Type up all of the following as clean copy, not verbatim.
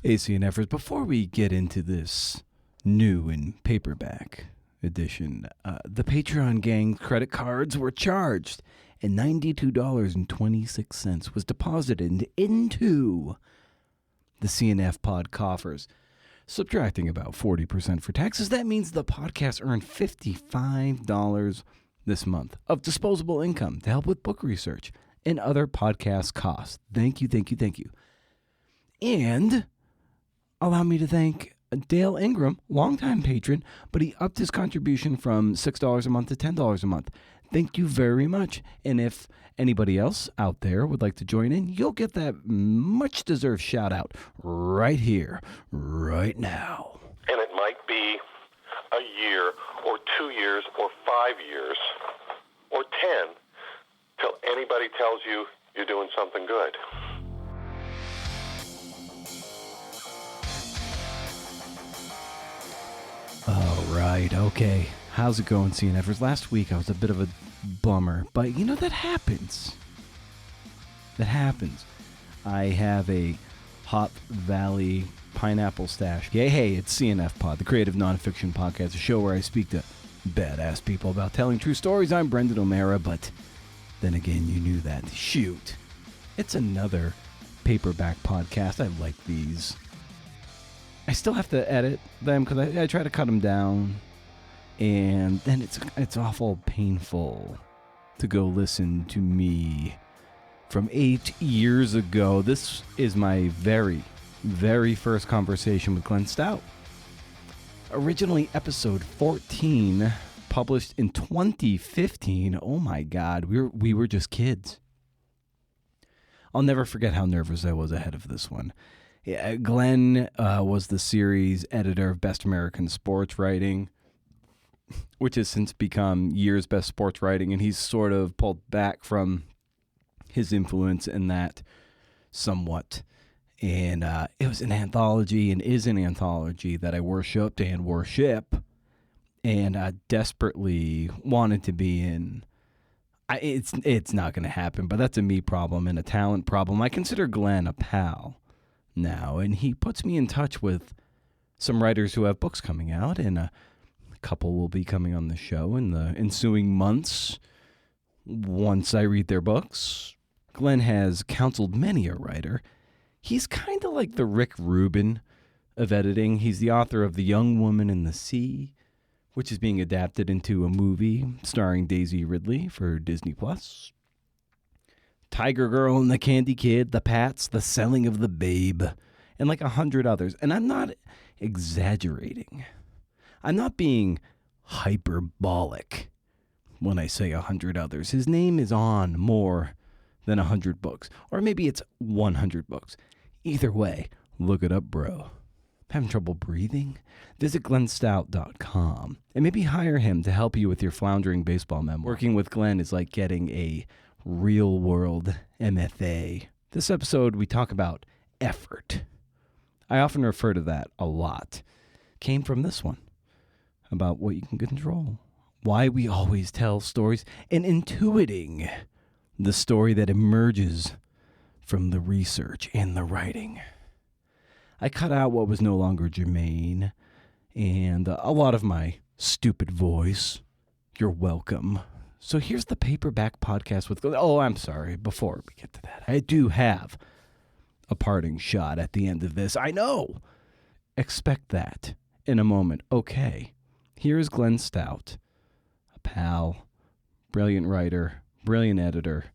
ACNFers, before we get into this new and paperback edition, the Patreon gang credit cards were charged, and $92.26 was deposited into the CNF pod coffers. Subtracting about 40% for taxes, that means the podcast earned $55 this month of disposable income to help with book research and other podcast costs. Thank you, thank you, thank you. And allow me to thank Dale Ingram, longtime patron, but he upped his contribution from $6 a month to $10 a month. Thank you very much. And if anybody else out there would like to join in, you'll get that much-deserved shout-out right here, right now. And it might be a year or 2 years or 5 years or 10 till anybody tells you you're doing something good. All right, okay. How's it going, CNFers? Last week I was a bit of a bummer, but you know, that happens. That happens. I have a Hop Valley pineapple stash. Hey, it's CNF Pod, the creative nonfiction podcast, a show where I speak to badass people about telling true stories. I'm Brendan O'Mara, but then again, you knew that. Shoot. It's another paperback podcast. I like these. I still have to edit them because I try to cut them down. And then it's awful painful to go listen to me from 8 years ago. This is my very, very first conversation with Glenn Stout. Originally episode 14, published in 2015. Oh my God, we were just kids. I'll never forget how nervous I was ahead of this one. Yeah, Glenn was the series editor of Best American Sports Writing, which has since become Year's Best Sports Writing, and he's sort of pulled back from his influence in that somewhat. And it was an anthology and is an anthology that I worshipped and worship and desperately wanted to be in. It's not going to happen, but that's a me problem and a talent problem. I consider Glenn a pal now, and he puts me in touch with some writers who have books coming out, and a couple will be coming on the show in the ensuing months once I read their books. Glenn has counseled many a writer. He's kind of like the Rick Rubin of editing. He's the author of The Young Woman in the Sea, which is being adapted into a movie starring Daisy Ridley for Disney+. Tiger Girl and the Candy Kid, The Pats, The Selling of the Babe, and like 100 others. And I'm not exaggerating. I'm not being hyperbolic when I say 100 others. His name is on more than 100 books. Or maybe it's 100 books. Either way, look it up, bro. Having trouble breathing? Visit glennstout.com and maybe hire him to help you with your floundering baseball memoir. Working with Glenn is like getting a real-world MFA. This episode, we talk about effort. I often refer to that a lot. Came from this one. About what you can control, why we always tell stories, and intuiting the story that emerges from the research and the writing. I cut out what was no longer germane, and a lot of my stupid voice. You're welcome. So here's the Paperback podcast with... Oh, I'm sorry. Before we get to that, I do have a parting shot at the end of this. I know. Expect that in a moment. Okay. Here's Glenn Stout, a pal, brilliant writer, brilliant editor,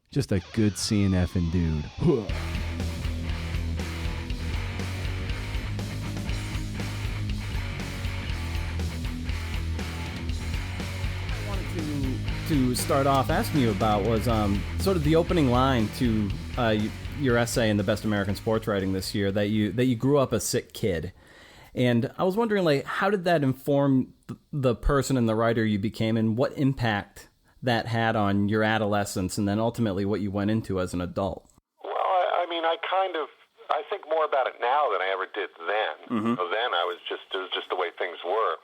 just a good CNFing dude. I wanted to start off asking you about was sort of the opening line to your essay in the Best American Sports Writing this year, that you grew up a sick kid. And I was wondering, like, how did that inform the person and the writer you became, and what impact that had on your adolescence and then ultimately what you went into as an adult? Well, I mean, I think more about it now than I ever did then. Mm-hmm. So then it was just the way things were.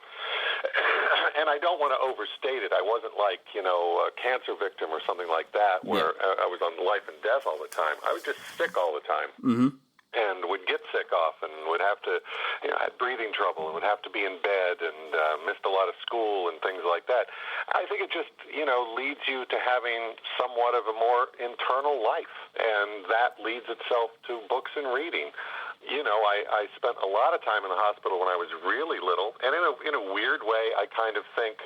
And I don't want to overstate it. I wasn't like, a cancer victim or something like that where I was on life and death all the time. I was just sick all the time. Mm-hmm. And would get sick off and would have to, had breathing trouble and would have to be in bed and missed a lot of school and things like that. I think it just, leads you to having somewhat of a more internal life, and that leads itself to books and reading. I spent a lot of time in the hospital when I was really little, and in a weird way, I kind of think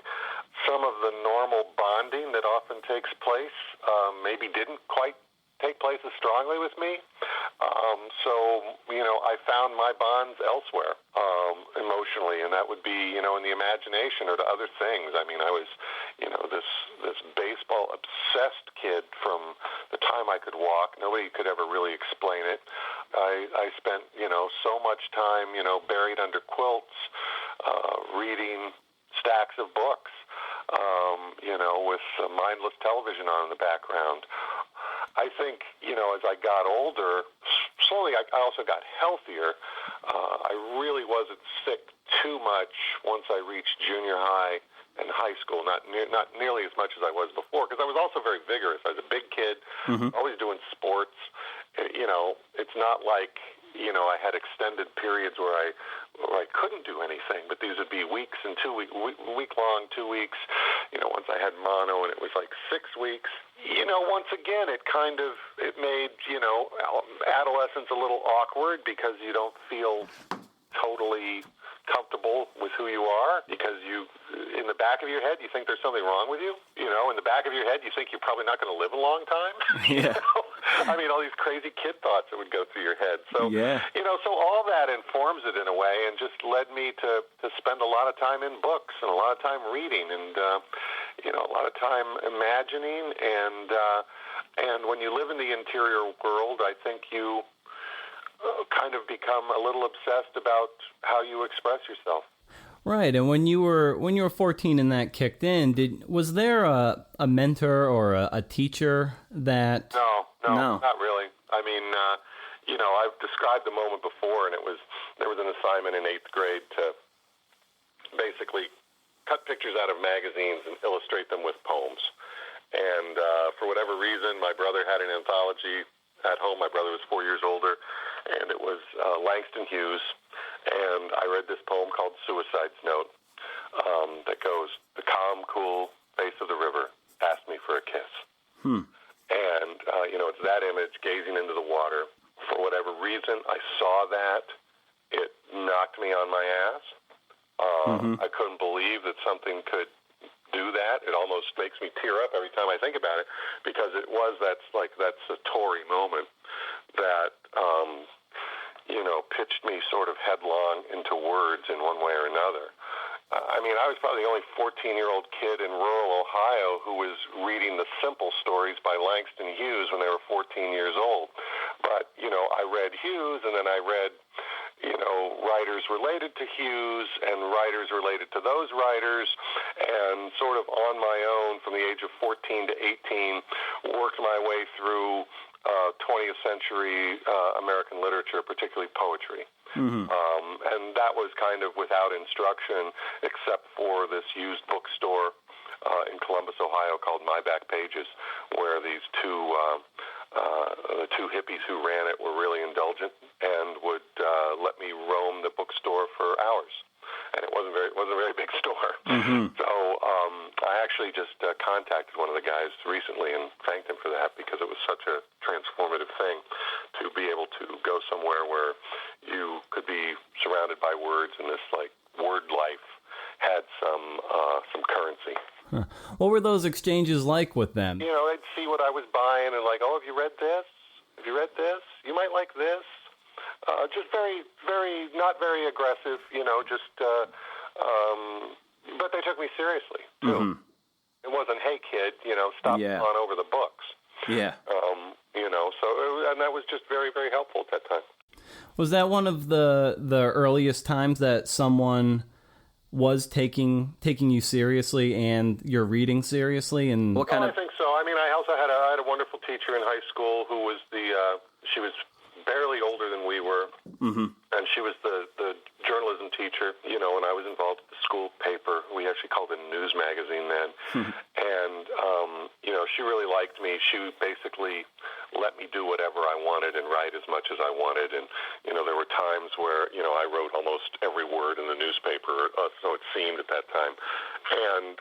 some of the normal bonding that often takes place maybe didn't quite take place as strongly with me. I found my bonds elsewhere emotionally, and that would be, in the imagination or to other things. I mean, I was, this baseball-obsessed kid from the time I could walk. Nobody could ever really explain it. I spent, so much time, buried under quilts, reading stacks of books, with mindless television on in the background. I think, as I got older, slowly I also got healthier. I really wasn't sick too much once I reached junior high and high school, not nearly as much as I was before, because I was also very vigorous. I was a big kid, always doing sports. It's not like, I had extended periods where I couldn't do anything, but these would be weeks and week-long, 2 weeks. Once I had mono, and it was like 6 weeks. Once again, it made, adolescence a little awkward because you don't feel totally comfortable with who you are, because in the back of your head, you think there's something wrong with you. In the back of your head, you think you're probably not going to live a long time. Yeah. I mean, all these crazy kid thoughts that would go through your head. So, yeah. So all that informs it in a way, and just led me to spend a lot of time in books and a lot of time reading and, a lot of time imagining. And when you live in the interior world, I think you kind of become a little obsessed about how you express yourself. Right, and when you were 14 and that kicked in, was there a mentor or a teacher that? No, not really. I mean, I've described the moment before, and there was an assignment in 8th grade to basically cut pictures out of magazines and illustrate them with poems. And for whatever reason, my brother had an anthology at home. My brother was 4 years older, and it was Langston Hughes. And I read this poem called Suicide's Note that goes, "The calm, cool face of the river asked me for a kiss." And, it's that image, gazing into the water. For whatever reason, I saw that. It knocked me on my ass. I couldn't believe that something could do that. It almost makes me tear up every time I think about it, because that's a Tory moment that, pitched me sort of headlong into words in one way or another. I mean, I was probably the only 14-year-old kid in rural Ohio who was reading the simple stories by Langston Hughes when they were 14 years old. But, I read Hughes, and then I read, writers related to Hughes and writers related to those writers, and sort of on my own from the age of 14 to 18, worked my way through 20th century American literature, particularly poetry. And that was kind of without instruction, except for this used bookstore in Columbus, Ohio, called My Back Pages, where these the two hippies who ran it were really indulgent and would let me roam the bookstore for hours. And it wasn't a very big store. So I actually just contacted one of the guys recently and thanked him for that, because it was such a transformative thing to be able to go somewhere where you could be surrounded by words, and this word life had some currency. Huh. What were those exchanges like with them? They'd see what I was buying and have you read this? Have you read this? You might like this. Just very, very, not very aggressive, but they took me seriously, too. It wasn't, "Hey, kid, stop on over the books." Yeah. And that was just very, very helpful at that time. Was that one of the earliest times that someone was taking you seriously and your reading seriously? And what kind of? I think so. I mean, I also had a wonderful teacher in high school who was she was barely older than we were, and she was the journalism teacher, and I was involved with the school paper. We actually called it a news magazine then. And, she really liked me. She basically let me do whatever I wanted and write as much as I wanted. wanted. And, there were times where, I wrote almost every word in the newspaper, so it seemed at that time. And,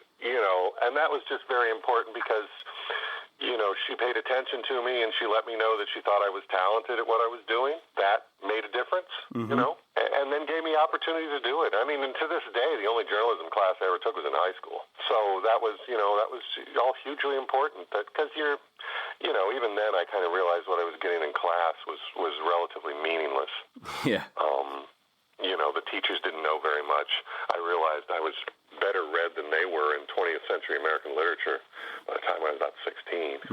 and that was just very important because, she paid attention to me and she let me know that she thought I was talented at what I was doing. That made a difference, and then gave me opportunity to do it. I mean, and to this day, the only journalism class I ever took was in high school. So that was, that was all hugely important because even then I kind of realized what I was getting in class was relatively meaningless. Yeah. The teachers didn't know very much. I realized I was better read than they were in 20th century American literature by the time I was about 16.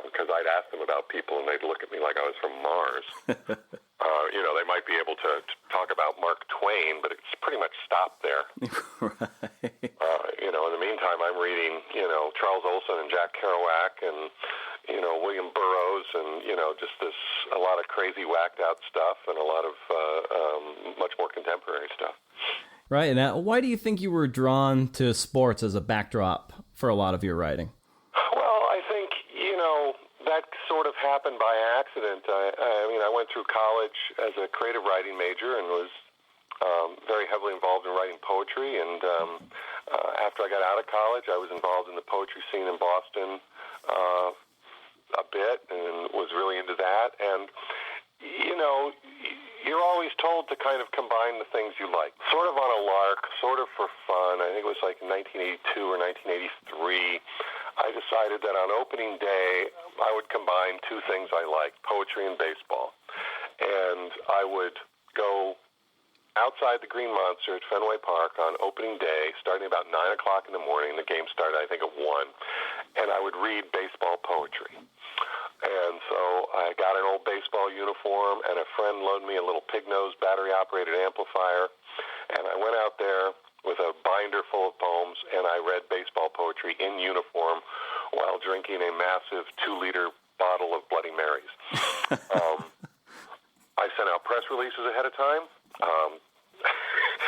Because I'd ask them about people and they'd look at me like I was from Mars. They might be able to talk about Mark Twain, but it's pretty much stopped there. Right. In the meantime, I'm reading, Charles Olson and Jack Kerouac and, William Burroughs and, just a lot of crazy whacked out stuff and a lot of much more contemporary stuff. Right. Now, why do you think you were drawn to sports as a backdrop for a lot of your writing? Well, I think, that sort of happened by accident. I went through college as a creative writing major and was very heavily involved in writing poetry. And after I got out of college, I was involved in the poetry scene in Boston a bit and was really into that. And, you're always told to kind of combine the things you like, sort of on a lark, sort of for fun. I think it was like 1982 or 1983. I decided that on opening day, I would combine two things I liked, poetry and baseball. And I would go outside the Green Monster at Fenway Park on opening day, starting about 9 o'clock in the morning. The game started, I think, at 1. And I would read baseball poetry. And so I got an old baseball uniform, and a friend loaned me a little pig-nosed battery-operated amplifier. And I went out there with a binder full of poems, and I read baseball poetry in uniform while drinking a massive 2-liter bottle of Bloody Marys. I sent out press releases ahead of time.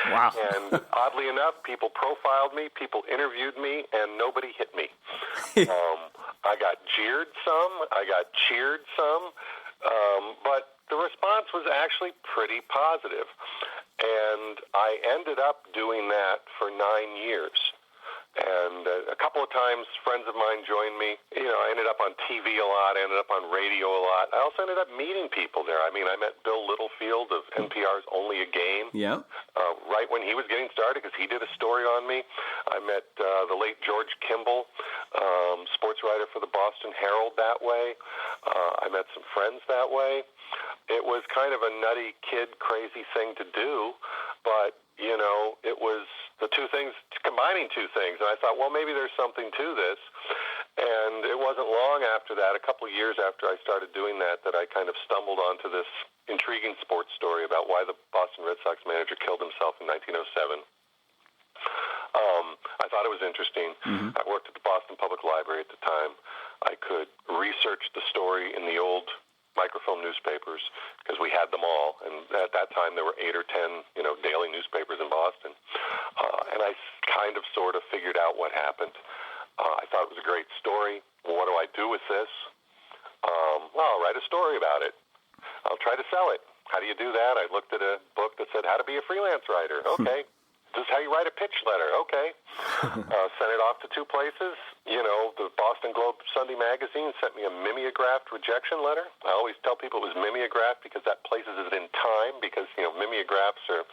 Wow. And oddly enough, people profiled me, people interviewed me, and nobody hit me. I got jeered some, I got cheered some, but the response was actually pretty positive. And I ended up doing that for 9 years. And a couple of times, friends of mine joined me. I ended up on TV a lot. I ended up on radio a lot. I also ended up meeting people there. I met Bill Littlefield of NPR's Only a Game. Yeah. Right when he was getting started, because he did a story on me. I met the late George Kimball, sports writer for the Boston Herald that way. I met some friends that way. It was kind of a nutty kid, crazy thing to do, but it was the two things, combining two things. And I thought, well, maybe there's something to this. And it wasn't long after that, a couple of years after I started doing that I kind of stumbled onto this intriguing sports story about why the Boston Red Sox manager killed himself in 1907. I thought it was interesting. Mm-hmm. I worked at the Boston Public Library at the time. I could research the story in the old microfilm newspapers because we had them all, and at that time there were 8 or 10 daily newspapers in Boston, and I kind of sort of figured out what happened. I thought it was a great story. Well, what do I do with this? I'll write a story about it. I'll try to sell it. How do you do that? I looked at a book that said how to be a freelance writer. Okay. This is how you write a pitch letter. Okay. Sent it off to 2 places. The Boston Globe Sunday Magazine sent me a mimeographed rejection letter. I always tell people it was mimeographed because that places it in time, because, mimeographs are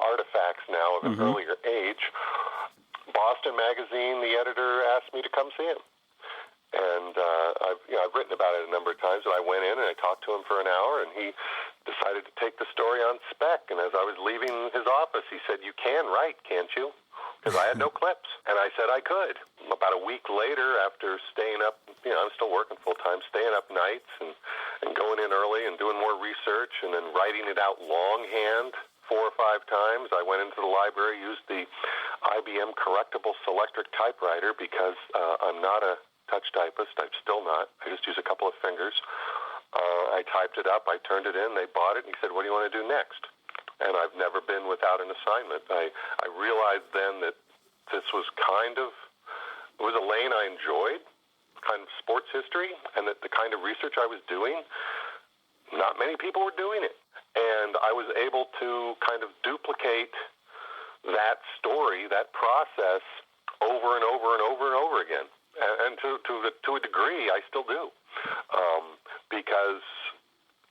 artifacts now of an earlier age. Boston Magazine, the editor asked me to come see him. And I've written about it a number of times, and I went in and I talked to him for an hour, and he decided to take the story on spec. And as I was leaving his office, he said, "You can write, can't you?" Because I had no clips. And I said I could. About a week later, after staying up, I'm still working full-time, staying up nights and going in early and doing more research and then writing it out longhand 4 or 5 times. I went into the library, used the IBM Correctable Selectric typewriter because I'm not a touch typist. I'm still not. I just use a couple of fingers. I typed it up. I turned it in. They bought it, and he said, "What do you want to do next?" And I've never been without an assignment. I realized then that this was it was a lane I enjoyed, kind of sports history, and that the kind of research I was doing not many people were doing it. And I was able to kind of duplicate that story, that process, over and over and over and over again. And to a degree, I still do. Because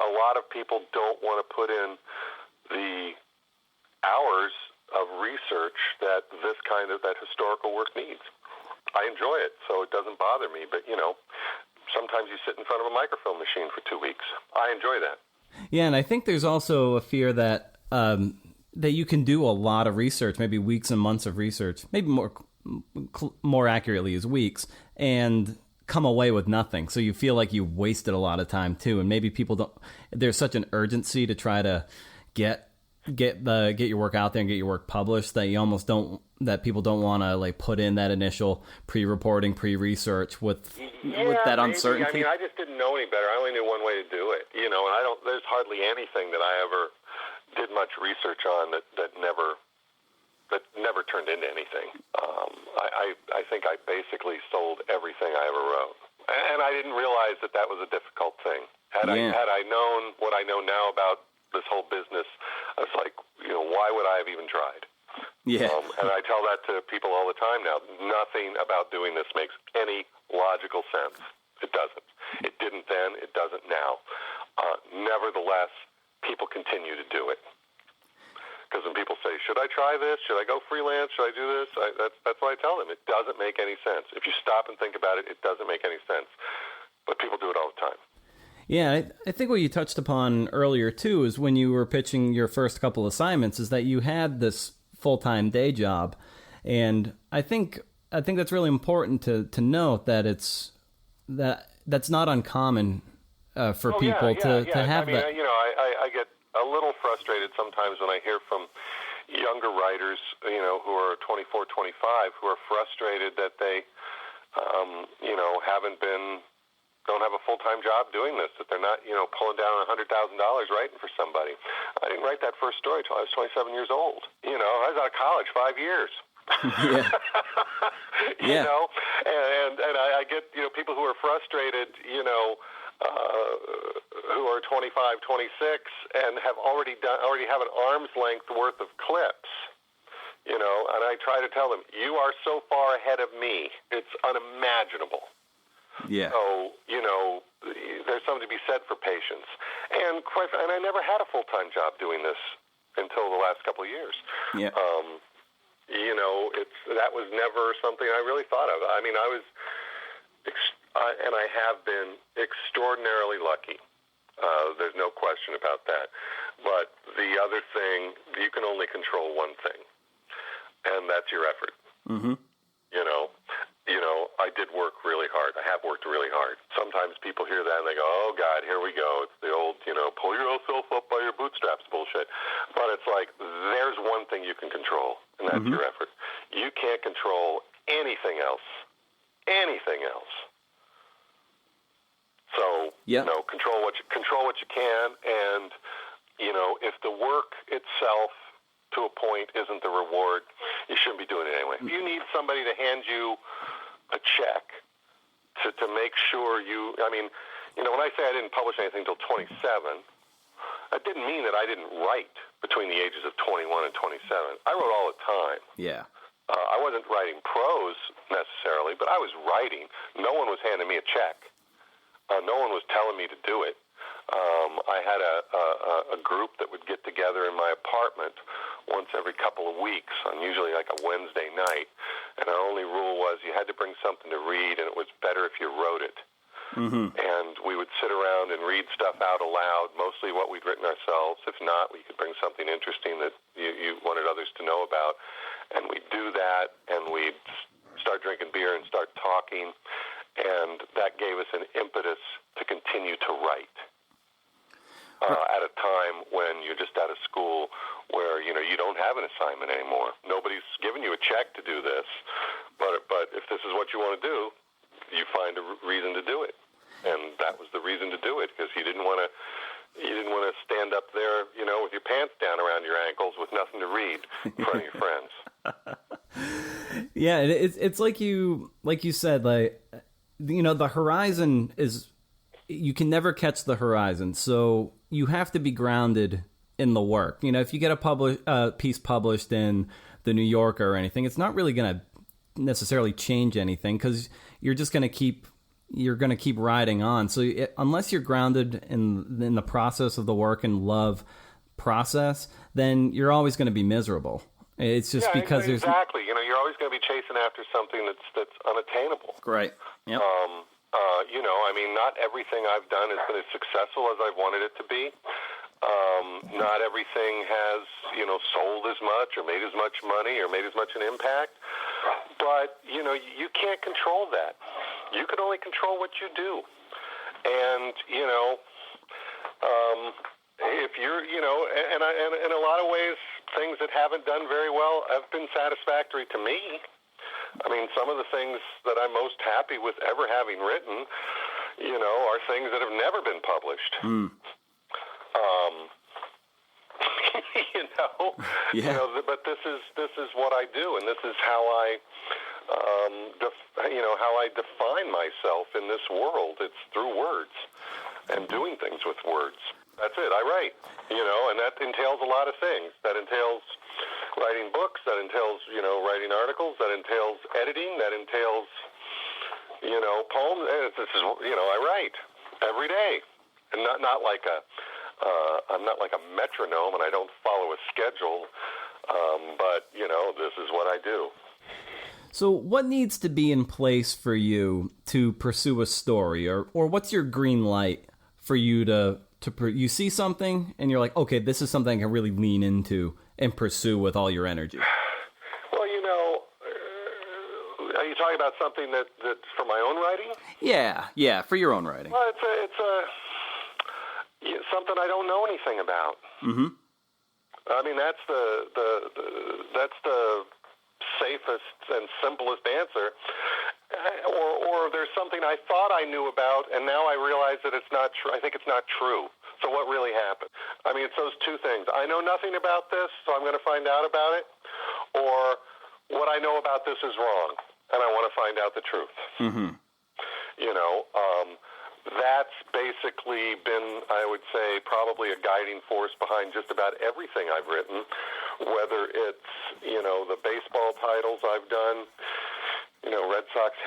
a lot of people don't want to put in the hours of research that that historical work needs. I enjoy it, so it doesn't bother me. But, sometimes you sit in front of a microfilm machine for 2 weeks. I enjoy that. Yeah, and I think there's also a fear that that you can do a lot of research, maybe weeks and months of research, maybe more accurately is weeks, and come away with nothing. So you feel like you wasted a lot of time too, and maybe people don't. There's such an urgency to try to get your work out there and get your work published that you almost don't. That people don't want to like put in that initial pre-reporting, pre-research with that uncertainty. Maybe. I just didn't know any better. I only knew one way to do it, and there's hardly anything that I ever did much research on that never turned into anything. I think I basically sold everything I ever wrote, and I didn't realize that was a difficult thing. Had I known what I know now about this whole business, I was like, why would I have even tried? Yeah. And I tell that to people all the time now. Nothing about doing this makes any logical sense. It doesn't. It didn't then. It doesn't now. Nevertheless, people continue to do it. Because when people say, should I try this? Should I go freelance? Should I do this? That's what I tell them. It doesn't make any sense. If you stop and think about it, it doesn't make any sense. But people do it all the time. Yeah, I think what you touched upon earlier, too, is when you were pitching your first couple assignments, is that you had this full-time day job. And I think that's really important to note that that's not uncommon for people to have that. I get a little frustrated sometimes when I hear from younger writers, who are 24, 25, who are frustrated that they, don't have a full-time job doing this, that they're not, pulling down $100,000 writing for somebody. I didn't write that first story until I was 27 years old. I was out of college 5 years. Yeah. And I get, people who are frustrated, who are 25, 26, and have already have an arm's length worth of clips, and I try to tell them, you are so far ahead of me, it's unimaginable. Yeah. So, there's something to be said for patience. And I never had a full-time job doing this until the last couple of years. Yeah. That was never something I really thought of. I mean, I was, and I have been extraordinarily lucky. There's no question about that. But the other thing, you can only control one thing, and that's your effort. Mm-hmm. I did work really hard. I have worked really hard. Sometimes people hear that and they go, oh, God, here we go. It's the old, pull yourself up by your bootstraps bullshit. But it's like, there's one thing you can control, and that's your effort. You can't control anything else. Anything else. So, control what you can, and, if the work itself to a point isn't the reward, you shouldn't be doing it anyway. If you need somebody to hand you a check to make sure when I say I didn't publish anything until 27, that didn't mean that I didn't write between the ages of 21 and 27. I wrote all the time. Yeah. I wasn't writing prose necessarily, but I was writing. No one was handing me a check. No one was telling me to do it. I had a group that would get together in my apartment once every couple of weeks on usually like a Wednesday night, and our only rule was you had to bring something to read, and it was better if you wrote it. Mm-hmm. And we would sit around and read stuff out aloud, mostly what we'd written ourselves. If not, we could bring something interesting that you wanted others to know about, and we'd do that, and we'd start drinking beer and start talking, and that gave us an impetus to continue to write. At a time when you're just out of school where, you don't have an assignment anymore. Nobody's giving you a check to do this, but if this is what you want to do, you find a reason to do it. And that was the reason to do it, because you didn't want to stand up there, with your pants down around your ankles with nothing to read in front of your friends. Yeah, it's like you said, the horizon is you can never catch the horizon. So you have to be grounded in the work. You know, if you get a piece published in the New Yorker or anything, it's not really going to necessarily change anything because you're just going to keep riding on. So unless you're grounded in the process of the work and love process, then you're always going to be miserable. It's just because there's exactly. You know, you're always going to be chasing after something that's unattainable. Right. Yep. You know, I mean, not everything I've done has been as successful as I wanted it to be. Not everything has, you know, sold as much or made as much money or made as much an impact. But, you know, you can't control that. You can only control what you do. And, you know, if you're, you know, and in a lot of ways, things that haven't done very well have been satisfactory to me. I mean, some of the things that I'm most happy with ever having written, you know, are things that have never been published. You know, yeah. You know, but this is what I do, and this is how I, how I define myself in this world. It's through words and doing things with words. That's it. I write, you know, and that entails a lot of things. That entails writing books. That entails, you know, writing articles. That entails editing. That entails, you know, poems. This is, you know, I write every day, and not like I'm not like a metronome, and I don't follow a schedule. But you know, this is what I do. So, what needs to be in place for you to pursue a story, or what's your green light for you to you see something and you're like, okay, this is something I can really lean into and pursue with all your energy? Well, you know, are you talking about something that's for my own writing? Yeah, for your own writing. Well, it's something I don't know anything about. Mm-hmm. I mean, that's the safest and simplest answer. Or there's something I thought I knew about, and now I realize that it's not true. I think it's not true. So what really happened? I mean, it's those two things. I know nothing about this, so I'm going to find out about it. Or what I know about this is wrong, and I want to find out the truth. Mm-hmm. You know, that's basically been, I would say, probably a guiding force behind just about everything I've written, whether it's, you know, the baseball titles I've done, you know, Red Sox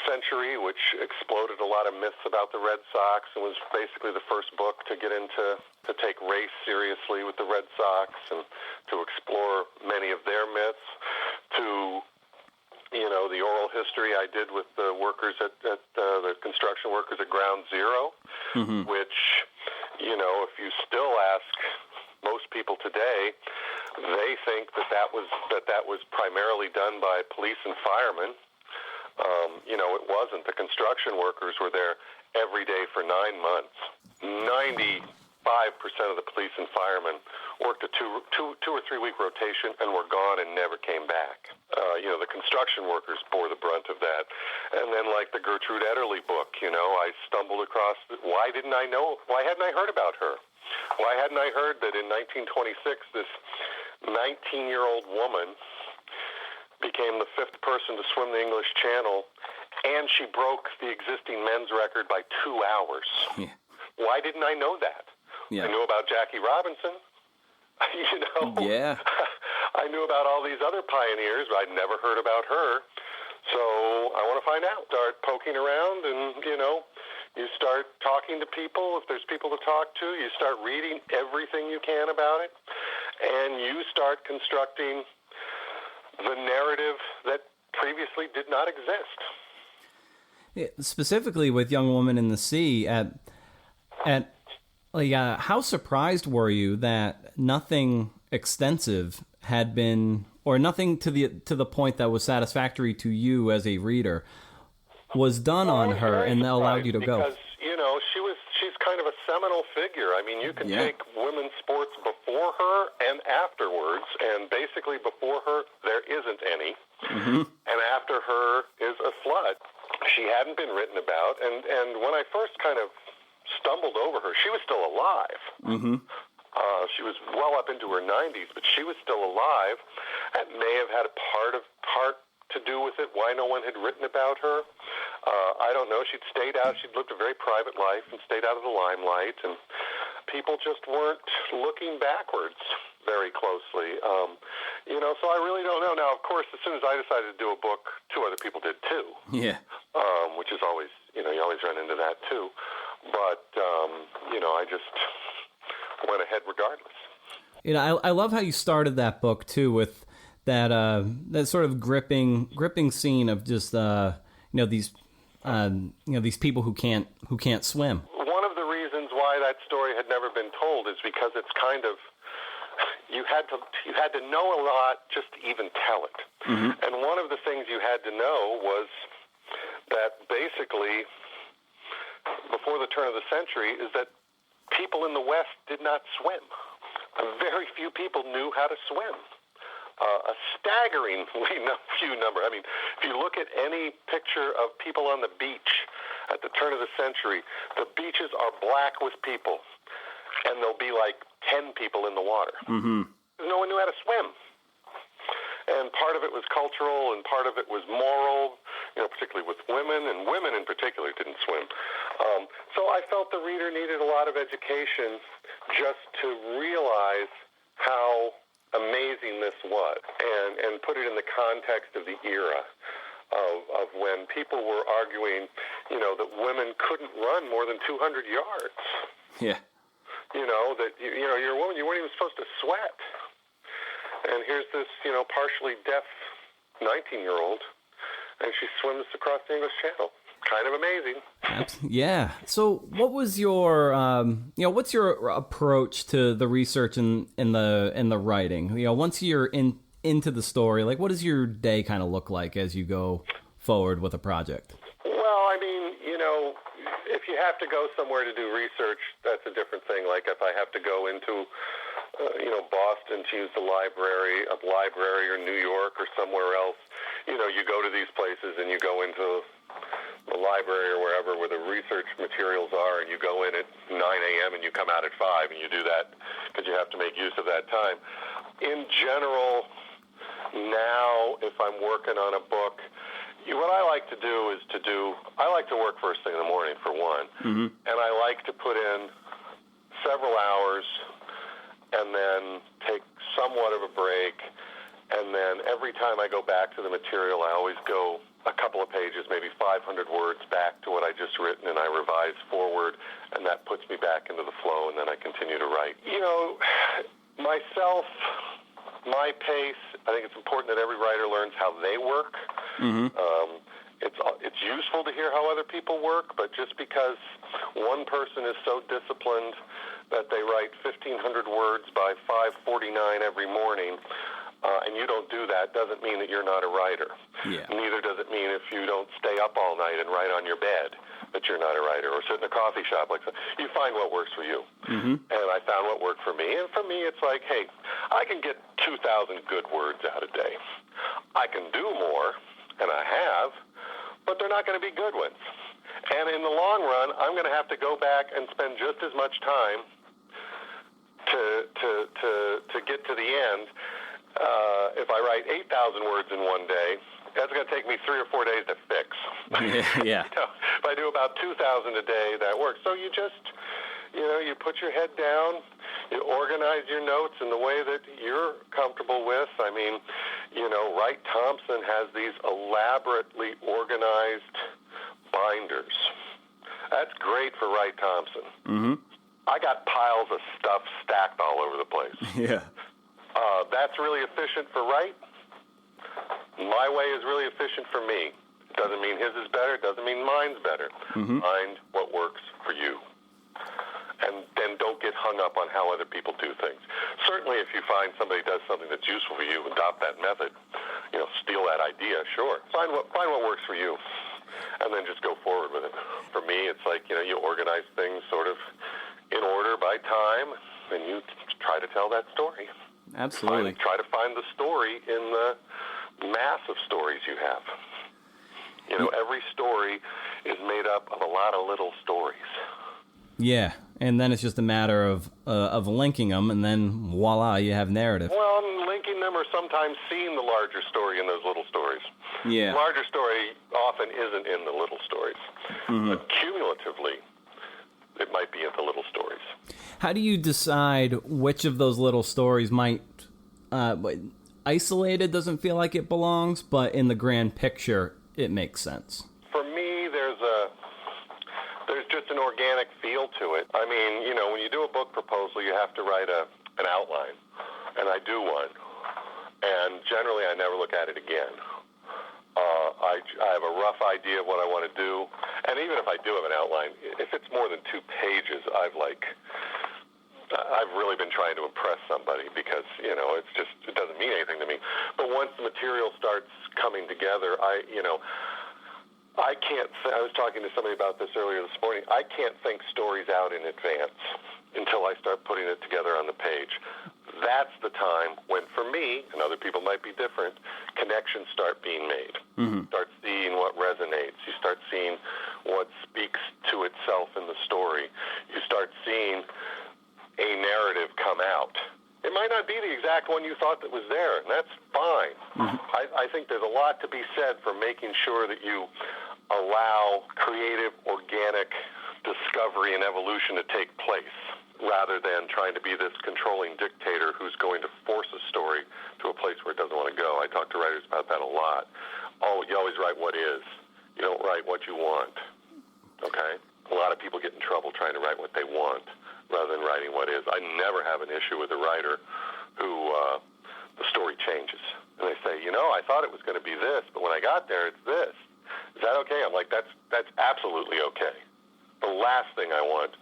Century, which exploded a lot of myths about the Red Sox and was basically the first book to get into, to take race seriously with the Red Sox and to explore many of their myths, to, you know, the oral history I did with the workers at the construction workers at Ground Zero, mm-hmm. which, you know, if you still ask most people today, they think that was primarily done by police and firemen. You know, it wasn't. The construction workers were there every day for 9 months. 95% of the police and firemen worked a two or 3 week rotation and were gone and never came back. You know, the construction workers bore the brunt of that. And then, like the Gertrude Ederle book, you know, I stumbled across. Why hadn't I heard about her? Why hadn't I heard that in 1926 this 19-year-old woman became the 5th person to swim the English Channel, and she broke the existing men's record by 2 hours? Yeah. Why didn't I know that? Yeah. I knew about Jackie Robinson. You know? Yeah. I knew about all these other pioneers, but I'd never heard about her. So I want to find out. Start poking around, and, you know, you start talking to people. If there's people to talk to, you start reading everything you can about it, and you start constructing the narrative that previously did not exist. Yeah, specifically with Young Woman in the Sea, how surprised were you that nothing extensive had been, or nothing to the point that was satisfactory to you as a reader, was done on her and allowed you to go? Because, you know, she's kind of a seminal figure. I mean, you can take women's sports before her and afterwards, and basically before her, there isn't any. Mm-hmm. And after her is a flood. She hadn't been written about, and when I first kind of stumbled over her, she was still alive. Mm-hmm. She was well up into her 90s, but she was still alive. That may have had a part to do with it, why no one had written about her. I don't know. She'd stayed out. She'd lived a very private life and stayed out of the limelight, and people just weren't looking backwards very closely. So I really don't know. Now, of course, as soon as I decided to do a book, two other people did too. Yeah. Which is always, you always run into that too. But, I just went ahead regardless. I love how you started that book too with that that sort of gripping scene of just these people who can't swim. One of the reasons why that story had never been told is because it's kind of you had to know a lot just to even tell it. Mm-hmm. And one of the things you had to know was that basically before the turn of the century is that people in the West did not swim. Very few people knew how to swim. A staggeringly few number. I mean, if you look at any picture of people on the beach at the turn of the century, the beaches are black with people, and there'll be like 10 people in the water. Mm-hmm. No one knew how to swim. And part of it was cultural, and part of it was moral, particularly with women, and women in particular didn't swim. So I felt the reader needed a lot of education just to realize how amazing this was, and put it in the context of the era of when people were arguing, that women couldn't run more than 200 yards. Yeah. That you're a woman, you weren't even supposed to sweat. And here's this, partially deaf 19-year-old, and she swims across the English Channel. Kind of amazing. Yeah. So, what was your, what's your approach to the research and the writing? Once you're into the story, like, what does your day kind of look like as you go forward with a project? Well, I mean, if you have to go somewhere to do research, that's a different thing. Like if I have to go into, Boston to use the library or New York or somewhere else, you go to these places and you go into the library or wherever where the research materials are, and you go in at 9 a.m. and you come out at 5, and you do that because you have to make use of that time. In general, now, if I'm working on a book, what I like to do is I like to work first thing in the morning, for one, mm-hmm. and I like to put in several hours and then take somewhat of a break, and then every time I go back to the material, I always go a couple of pages, maybe 500 words back to what I just written, and I revise forward, and that puts me back into the flow, and then I continue to write. Myself, my pace, I think it's important that every writer learns how they work. Mm-hmm. It's useful to hear how other people work, but just because one person is so disciplined that they write 1,500 words by 5:49 every morning, and you don't do that, doesn't mean that you're not a writer. Yeah. Neither does it mean if you don't stay up all night and write on your bed that you're not a writer, or sit in a coffee shop. You find what works for you. Mm-hmm. And I found what worked for me. And for me, it's like, hey, I can get 2,000 good words out a day. I can do more, and I have, but they're not going to be good ones. And in the long run, I'm going to have to go back and spend just as much time to get to the end. If I write 8,000 words in one day, that's going to take me 3 or 4 days to fix. Yeah. If I do about 2,000 a day, that works. So you just, you put your head down, you organize your notes in the way that you're comfortable with. I mean, Wright Thompson has these elaborately organized binders. That's great for Wright Thompson. Mm-hmm. I got piles of stuff stacked all over the place. Yeah. That's really efficient for Wright. My way is really efficient for me. It doesn't mean his is better. It doesn't mean mine's better. Mm-hmm. Find what works for you. And then don't get hung up on how other people do things. Certainly if you find somebody does something that's useful for you, adopt that method. Steal that idea, sure. Find what works for you, and then just go forward with it. For me, it's like, you organize things sort of in order by time, and you try to tell that story. Absolutely. Try to find the story in the mass of stories you have. Every story is made up of a lot of little stories. Yeah, and then it's just a matter of linking them, and then voila, you have narrative. Well, linking them or sometimes seeing the larger story in those little stories. Yeah. The larger story often isn't in the little stories. But cumulatively, it might be in the little stories. How do you decide which of those little stories might... isolated doesn't feel like it belongs, but in the grand picture, it makes sense? For me, there's just an organic feel to it. I mean, you know, when you do a book proposal, you have to write an outline, and I do one. And generally, I never look at it again. I have a rough idea of what I want to do, and even if I do have an outline, if it's more than 2 pages, I've really been trying to impress somebody because, you know, it doesn't mean anything to me. But once the material starts coming together, I was talking to somebody about this earlier this morning. I can't think stories out in advance until I start putting it together on the page. That's the time when, for me, and other people might be different, connections start being made. Start seeing what resonates. You start seeing what speaks to itself in the story. You start seeing a narrative come out. It might not be the exact one you thought that was there, and that's fine. I think there's a lot to be said for making sure that you allow creative, organic discovery and evolution to take place, rather than trying to be this controlling dictator who's going to force a story to a place where it doesn't want to go. I talk to writers about that a lot. You always write what is. You don't write what you want. Okay? A lot of people get in trouble trying to write what they want rather than writing what is. I never have an issue with a writer who the story changes. And they say, you know, I thought it was going to be this, but when I got there, it's this. Is that okay? I'm like, that's absolutely okay. The last thing I want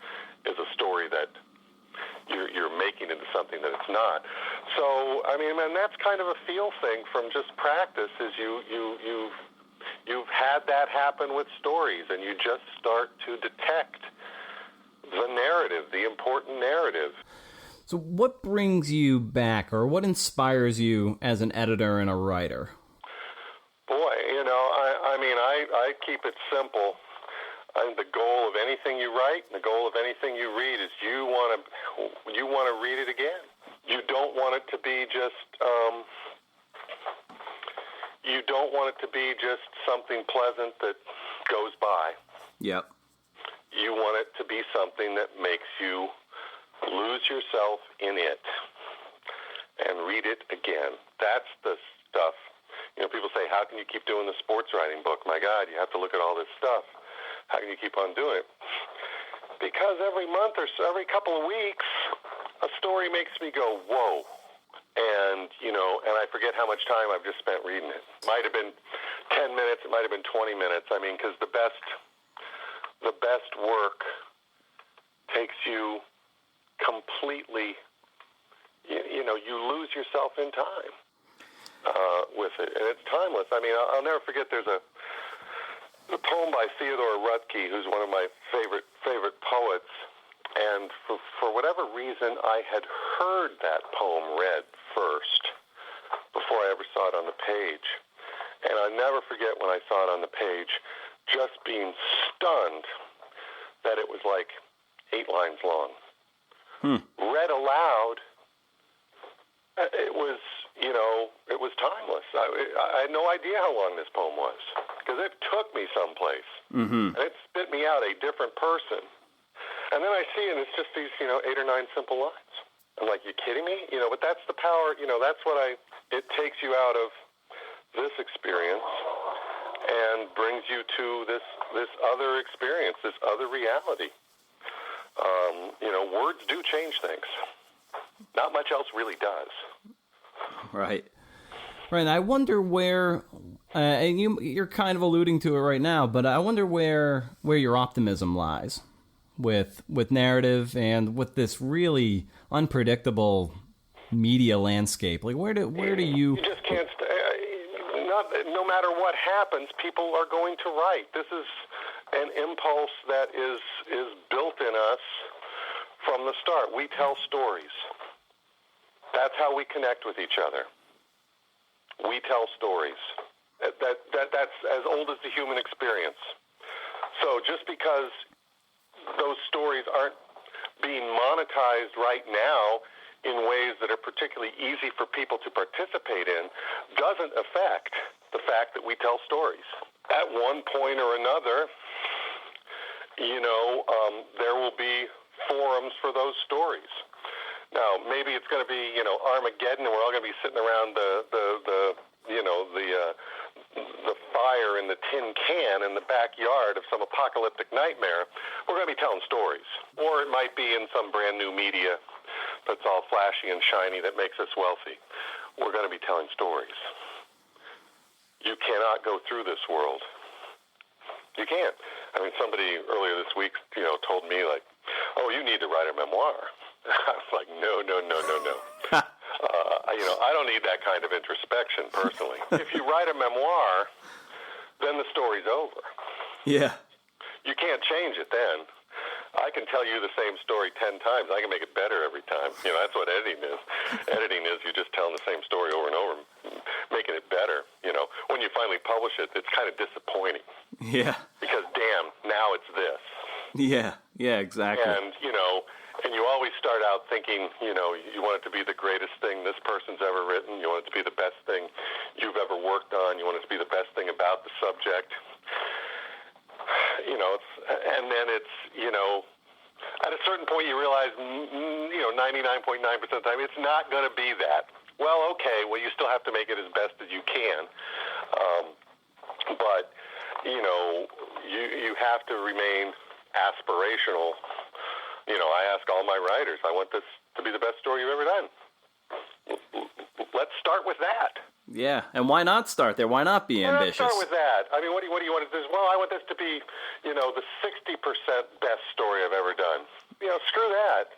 is a story that you're making into something that it's not. So, I mean, and that's kind of a feel thing from just practice, is you've had that happen with stories, and you just start to detect the narrative, the important narrative. So what brings you back, or what inspires you as an editor and a writer? Boy, you know, I keep it simple. I think the goal of anything you write, and the goal of anything you read, is you want to read it again. You don't want it to be just something pleasant that goes by. Yep. You want it to be something that makes you lose yourself in it and read it again. That's the stuff. You know, people say, how can you keep doing the sports writing book? My God, you have to look at all this stuff. How can you keep on doing it? Because every month or so, every couple of weeks, a story makes me go, whoa. And, you know, and I forget how much time I've just spent reading it. It might have been 10 minutes. It might have been 20 minutes. I mean, because the best work takes you completely, you know, you lose yourself in time with it. And it's timeless. I mean, I'll never forget, there's a poem by Theodore Rutke, who's one of my favorite poets. And for whatever reason, I had heard that poem read first before I ever saw it on the page. And I'll never forget when I saw it on the page, just being stunned that it was like 8 lines long. Read aloud, it was, you know, it was timeless. I had no idea how long this poem was, because it took me someplace. And it spit me out a different person. And then I see, and it's just these, you know, 8 or 9 simple lines. I'm like, you kidding me? You know, but that's the power, you know, that's what it takes you out of this experience and brings you to this other experience, this other reality. You know, words do change things. Not much else really does. Right. Right. I wonder where, and you're kind of alluding to it right now, but I wonder where your optimism lies with narrative and with this really unpredictable media landscape. Like, where do you? You just can't. No matter what happens, people are going to write. This is an impulse that is built in us from the start. We tell stories. That's how we connect with each other. We tell stories. That's as old as the human experience. So just because those stories aren't being monetized right now in ways that are particularly easy for people to participate in doesn't affect the fact that we tell stories. At one point or another, there will be forums for those stories. Now, maybe it's going to be, Armageddon, and we're all going to be sitting around the fire in the tin can in the backyard of some apocalyptic nightmare. We're going to be telling stories. Or it might be in some brand new media that's all flashy and shiny that makes us wealthy. We're going to be telling stories. You cannot go through this world. You can't. I mean, somebody earlier this week, told me, like, oh, you need to write a memoir. I was like, no. I don't need that kind of introspection, personally. If you write a memoir, then the story's over. Yeah. You can't change it then. I can tell you the same story 10 times. I can make it better every time. That's what editing is. Editing is you're just telling the same story over and over, making it better. When you finally publish it, it's kind of disappointing. Yeah. Because, damn, now it's this. Yeah, exactly. And, and you always start out thinking, you want it to be the greatest thing this person's ever written. You want it to be the best thing you've ever worked on. You want it to be the best thing about the subject. And then it's, at a certain point you realize, 99.9% of the time, it's not going to be that. Well, okay, you still have to make it as best as you can. But, you have to remain aspirational. I ask all my writers, I want this to be the best story you've ever done. Let's start with that. Yeah, and why not start there? Why not be ambitious? Let's start with that. I mean, what do you want to do? Well, I want this to be, the 60% best story I've ever done. Screw that.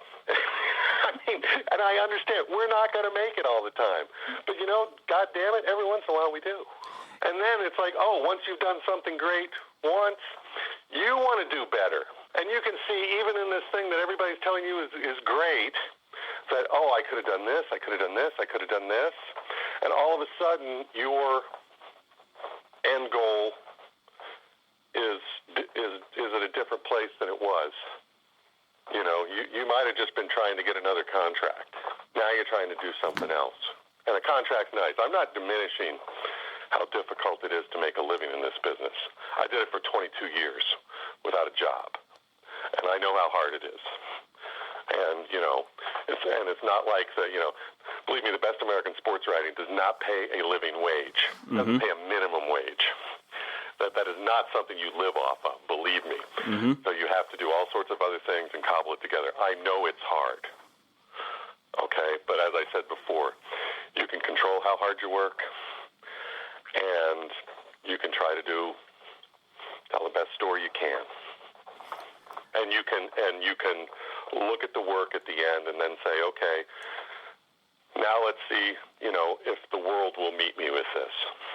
I mean, and I understand, we're not going to make it all the time. But, God damn it, every once in a while we do. And then it's like, once you've done something great once, you want to do better. And you can see, even in this thing that everybody's telling you is great, that, I could have done this, I could have done this, I could have done this. And all of a sudden, your end goal is at a different place than it was. You might have just been trying to get another contract. Now you're trying to do something else. And a contract's nice. I'm not diminishing how difficult it is to make a living in this business. I did it for 22 years without a job. And I know how hard it is. And, it's not like believe me, the best American sports writing does not pay a living wage. It doesn't pay a minimum wage. That is not something you live off of, believe me. So you have to do all sorts of other things and cobble it together. I know it's hard. Okay, but as I said before, you can control how hard you work, and you can try to tell the best story you can. And you can look at the work at the end and then say, okay, now let's see, if the world will meet me with this.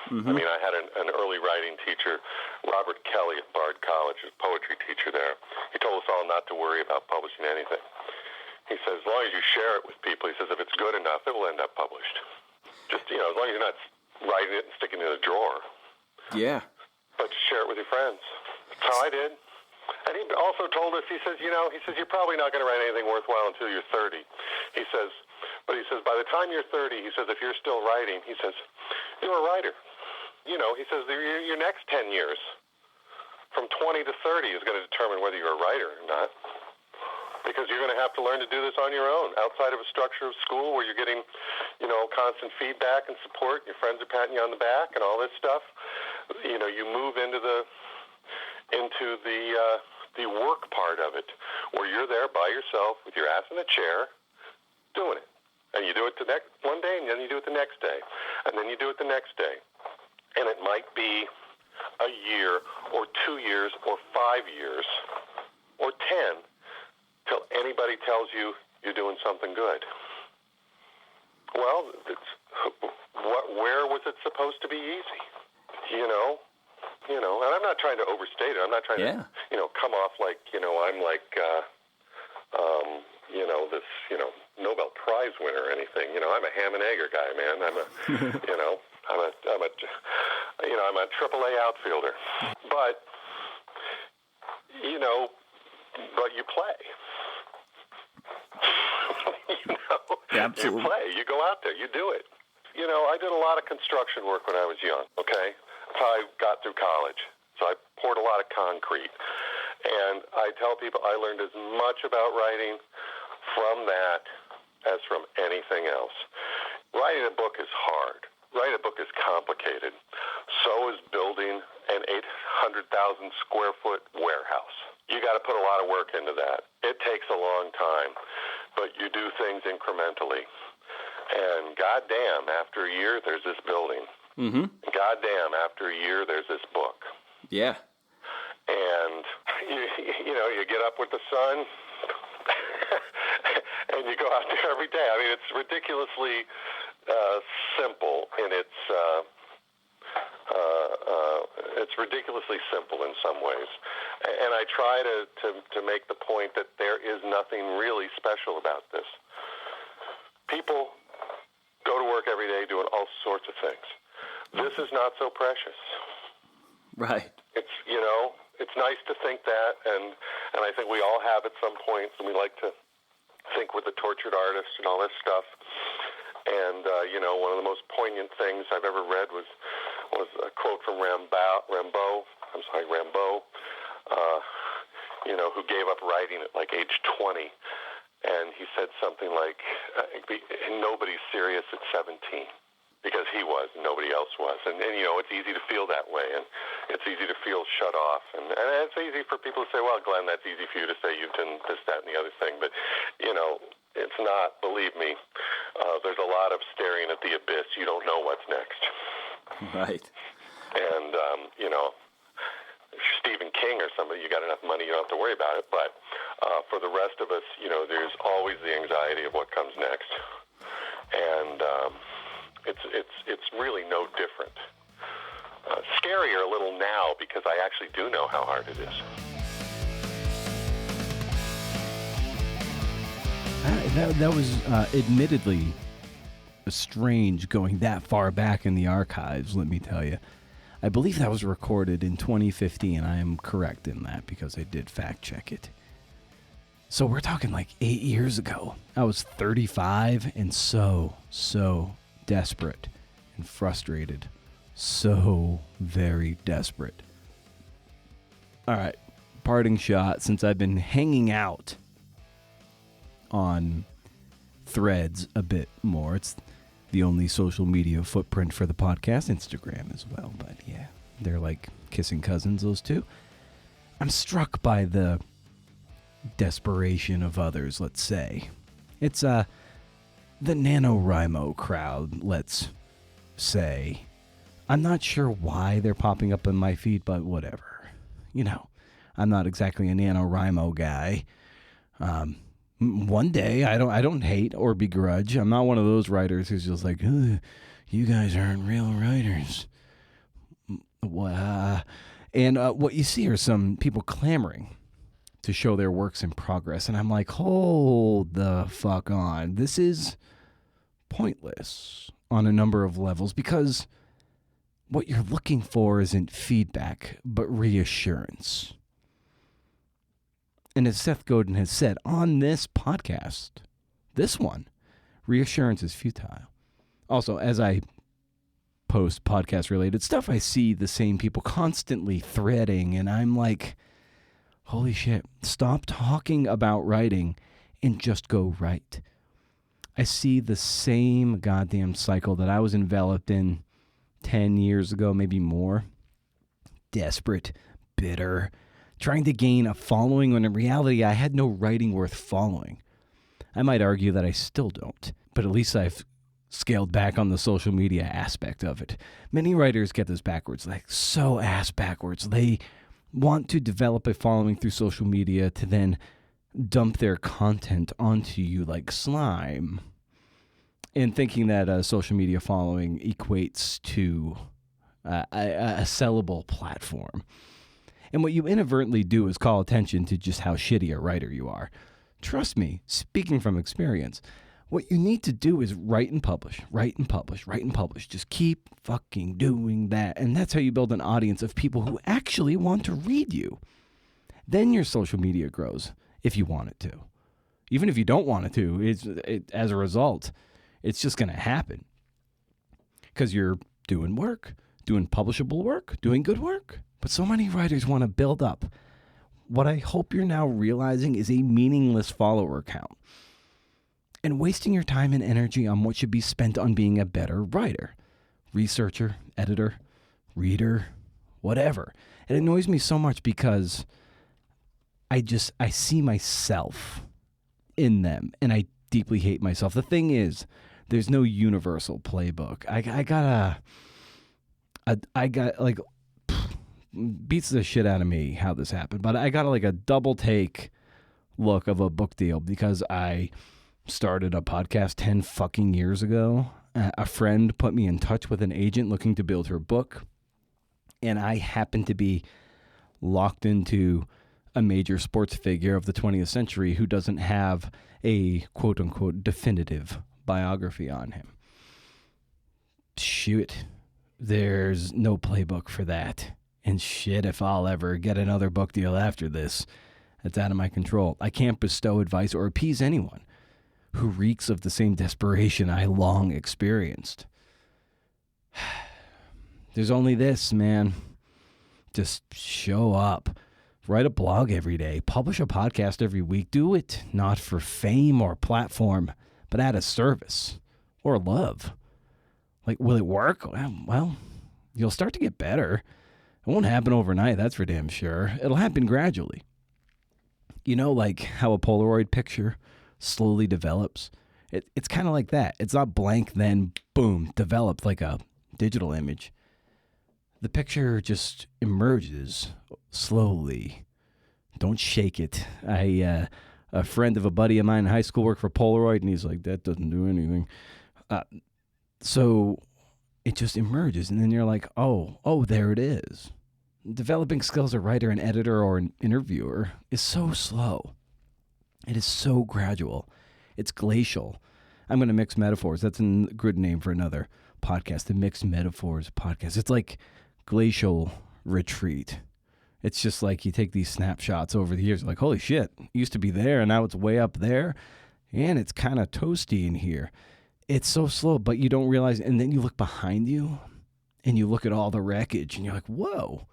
I mean, I had an early writing teacher, Robert Kelly at Bard College, a poetry teacher there. He told us all not to worry about publishing anything. He says, as long as you share it with people, he says, if it's good enough, it will end up published. Just, as long as you're not writing it and sticking it in a drawer. Yeah. But share it with your friends. That's how I did. And he also told us, he says, you're probably not going to write anything worthwhile until you're 30. He says, by the time you're 30, he says, if you're still writing, he says, you're a writer. He says, your next 10 years, from 20 to 30, is going to determine whether you're a writer or not. Because you're going to have to learn to do this on your own, outside of a structure of school where you're getting, constant feedback and support. Your friends are patting you on the back and all this stuff. You move into the work part of it, where you're there by yourself with your ass in a chair, doing it. And you do it one day, and then you do it the next day, and then you do it the next day. And it might be a year or 2 years or 5 years or 10 till anybody tells you you're doing something good. Well, where was it supposed to be easy? And I'm not trying to overstate it. I'm not trying to, come off like, I'm like, this, Nobel Prize winner or anything. I'm a ham and egger guy, man. I'm a, I'm a AAA outfielder. But, but you play. Yeah, absolutely. You play. You go out there. You do it. I did a lot of construction work when I was young, okay? That's how I got through college. So I poured a lot of concrete. And I tell people I learned as much about writing from that as from anything else. Writing a book is hard. Writing a book is complicated. So is building an 800,000 square foot warehouse. You got to put a lot of work into that. It takes a long time, but you do things incrementally. And goddamn, after a year, there's this building. Mm-hmm. Goddamn, after a year, there's this book. Yeah. And, you get up with the sun, and you go out there every day. I mean, it's ridiculously simple, and it's ridiculously simple in some ways. And I try to make the point that there is nothing really special about this. People go to work every day doing all sorts of things. This is not so precious. Right. It's nice to think that, and I think we all have at some point, and we like to think we're the tortured artist and all this stuff. And, one of the most poignant things I've ever read was a quote from Rimbaud, who gave up writing at like age 20. And he said something like, nobody's serious at 17. Because he was, and nobody else was. And it's easy to feel that way, and it's easy to feel shut off. And it's easy for people to say, well, Glenn, that's easy for you to say you've done this, that, and the other thing. But, it's not, believe me. There's a lot of staring at the abyss. You don't know what's next. Right. And, Stephen King or somebody, you got enough money, you don't have to worry about it. But for the rest of us, there's always the anxiety of what comes next. And it's really no different. Scarier a little now because I actually do know how hard it is. That was admittedly strange going that far back in the archives, let me tell you. I believe that was recorded in 2015. I am correct in that because I did fact check it. So we're talking like 8 years ago. I was 35 and so desperate and frustrated. So very desperate. All right, parting shot. Since I've been hanging out on Threads a bit more, it's the only social media footprint for the podcast, Instagram as well. But yeah, they're like kissing cousins, those two. I'm struck by the desperation of others, let's say. It's the NaNoWriMo crowd, let's say. I'm not sure why they're popping up in my feed, but whatever. I'm not exactly a NaNoWriMo guy. One day, I don't hate or begrudge. I'm not one of those writers who's just like, you guys aren't real writers. And what you see are some people clamoring to show their works in progress. And I'm like, hold the fuck on. This is pointless on a number of levels because what you're looking for isn't feedback, but reassurance. And as Seth Godin has said on this podcast, this one, reassurance is futile. Also, as I post podcast-related stuff, I see the same people constantly threading, and I'm like, holy shit, stop talking about writing and just go write. I see the same goddamn cycle that I was enveloped in 10 years ago, maybe more. Desperate, bitter, trying to gain a following when in reality I had no writing worth following. I might argue that I still don't, but at least I've scaled back on the social media aspect of it. Many writers get this backwards, like so ass backwards. They want to develop a following through social media to then dump their content onto you like slime. And thinking that a social media following equates to a sellable platform. And what you inadvertently do is call attention to just how shitty a writer you are. Trust me, speaking from experience, what you need to do is write and publish, write and publish, write and publish. Just keep fucking doing that. And that's how you build an audience of people who actually want to read you. Then your social media grows if you want it to. Even if you don't want it to, as a result, it's just going to happen. Because you're doing work, doing publishable work, doing good work. But so many writers want to build up what I hope you're now realizing is a meaningless follower count. And wasting your time and energy on what should be spent on being a better writer, researcher, editor, reader, whatever. It annoys me so much because I see myself in them, and I deeply hate myself. The thing is, there's no universal playbook. I got like, beats the shit out of me how this happened, but I got like a double take look of a book deal because I started a podcast 10 fucking years ago. A friend put me in touch with an agent looking to build her book, and I happened to be locked into a major sports figure of the 20th century who doesn't have a quote-unquote definitive biography on him. Shoot, there's no playbook for that. And shit, if I'll ever get another book deal after this, it's out of my control. I can't bestow advice or appease anyone who reeks of the same desperation I long experienced. There's only this, man. Just show up. Write a blog every day. Publish a podcast every week. Do it not for fame or platform, but out of service or love. Like, will it work? Well, you'll start to get better. It won't happen overnight, that's for damn sure. It'll happen gradually. You know, like how a Polaroid picture slowly develops? It's kind of like that. It's not blank, then boom, developed like a digital image. The picture just emerges slowly. Don't shake it. A friend of a buddy of mine in high school worked for Polaroid, and he's like, that doesn't do anything. So it just emerges, and then you're like, oh, there it is. Developing skills as a writer, an editor, or an interviewer is so slow. It is so gradual. It's glacial. I'm going to mix metaphors. That's a good name for another podcast, the Mixed Metaphors podcast. It's like glacial retreat. It's just like you take these snapshots over the years, like, holy shit, it used to be there, and now it's way up there, and it's kind of toasty in here. It's so slow, but you don't realize, and then you look behind you, and you look at all the wreckage, and you're like, whoa,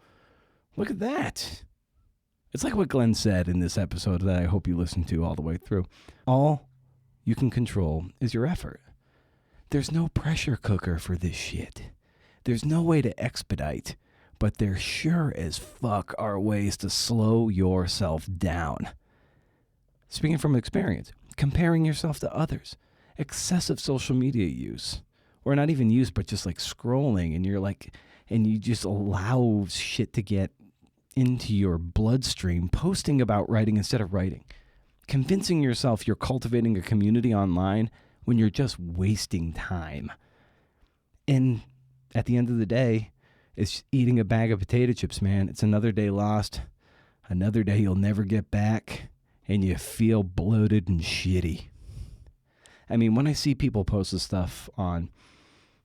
look at that. It's like what Glenn said in this episode that I hope you listen to all the way through. All you can control is your effort. There's no pressure cooker for this shit. There's no way to expedite, but there sure as fuck are ways to slow yourself down. Speaking from experience, comparing yourself to others, excessive social media use, or not even use, but just like scrolling, and you're like, and you just allow shit to get into your bloodstream, posting about writing instead of writing, convincing yourself you're cultivating a community online when you're just wasting time. And at the end of the day, it's eating a bag of potato chips, man. It's another day lost, another day you'll never get back, and you feel bloated and shitty. I mean, when I see people post this stuff on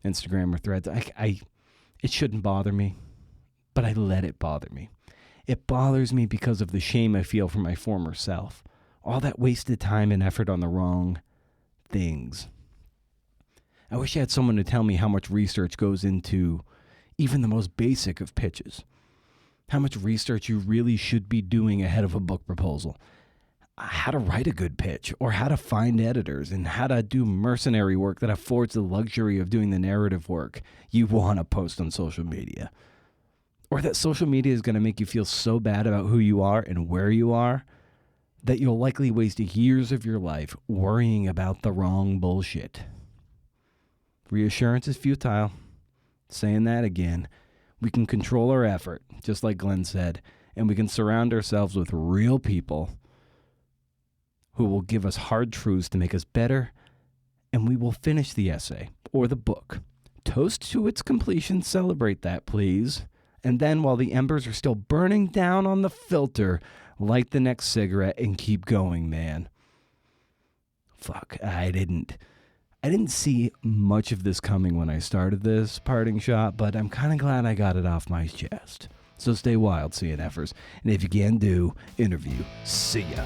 Instagram or Threads, it shouldn't bother me, but I let it bother me. It bothers me because of the shame I feel for my former self. All that wasted time and effort on the wrong things. I wish I had someone to tell me how much research goes into even the most basic of pitches. How much research you really should be doing ahead of a book proposal. How to write a good pitch, or how to find editors, and how to do mercenary work that affords the luxury of doing the narrative work you want to post on social media. Or that social media is going to make you feel so bad about who you are and where you are that you'll likely waste years of your life worrying about the wrong bullshit. Reassurance is futile. Saying that again. We can control our effort, just like Glenn said, and we can surround ourselves with real people who will give us hard truths to make us better, and we will finish the essay or the book. Toast to its completion, celebrate that, please. And then while the embers are still burning down on the filter, light the next cigarette and keep going, man. Fuck, I didn't see much of this coming when I started this parting shot, but I'm kind of glad I got it off my chest. So stay wild, CNFers. And if you can do, interview. See ya.